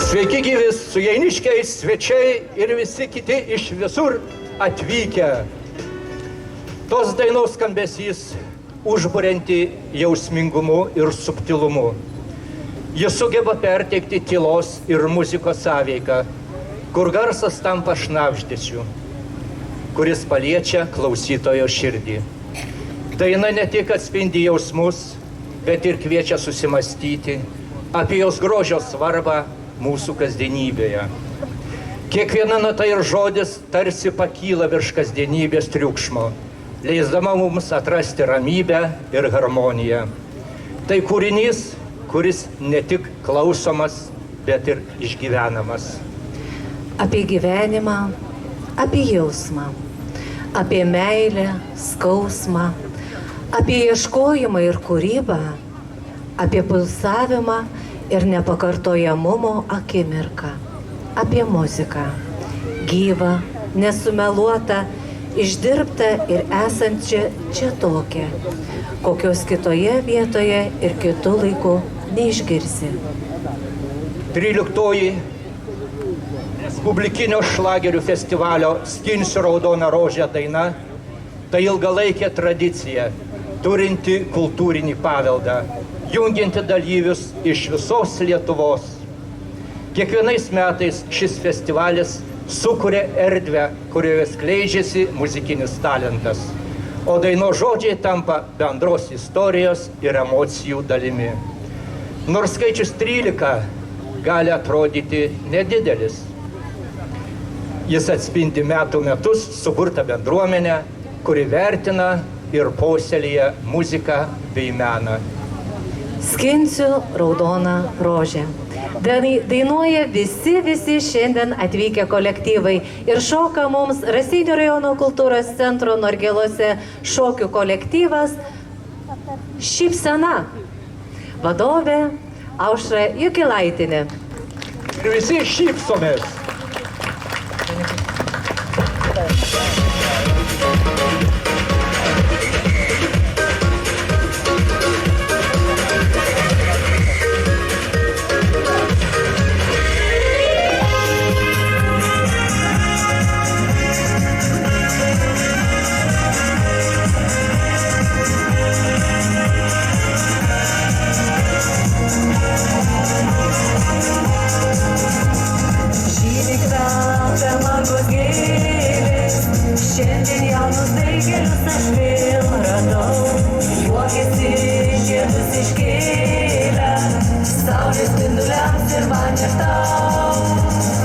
Sveiki gyvi su jauniškiais svečiai ir visi kiti iš visur atvykę. Tos dainos skambesys užburianti jausmingumu ir subtilumu. Jis sugeba perteikti tylos ir muzikos sąveiką, kur garsas tampa šnabždesiu, kuris paliečia klausytojo širdį. Daina ne tik atspindi jausmus, bet ir kviečia susimastyti apie jos grožio svarbą mūsų kasdienybėje. Kiekviena nata ir žodis tarsi pakyla virš kasdienybės triukšmo, leisdama mums atrasti ramybę ir harmoniją. Tai kūrinys, kuris ne tik klausomas, bet ir išgyvenamas. Apie gyvenimą, apie jausmą, apie meilę, skausmą, apie ieškojimą ir kūrybą, apie pulsavimą ir nepakartojamumo akimirką, apie muziką, gyvą, nesumeluotą, išdirbtą ir esančią čia tokią, kokios kitoje vietoje ir kitų laikų neišgirsi. 13. Respublikinio šlagerių festivalio Skinsiu raudoną rožę daina – tai ilgalaikė tradicija, turinti kultūrinį paveldą, jungianti dalyvius iš visos Lietuvos. Kiekvienais metais šis festivalis sukuria erdvę, kurioje skleidžiasi muzikinis talentas, o dainos žodžiai tampa bendros istorijos ir emocijų dalimi. Nors skaičius 13 gali atrodyti nedidelis, jis atspindi metų metus suburtą bendruomenę, kuri vertina ir puoselėja muziką bei meną. Skinsiu raudoną rožę. Dainuoja visi šiandien atvykę kolektyvai ir šoka mums Raseinių rajono kultūros centro Norgėluose šokių kolektyvas Šypsena. Vadovė Aušra Jukilaitienė. Ir visi šypsomės. Šiandien jaunus daigelius aš vėl radau, juokiasi žiedus iškėlę, saulės spinduliams ir man ir tau.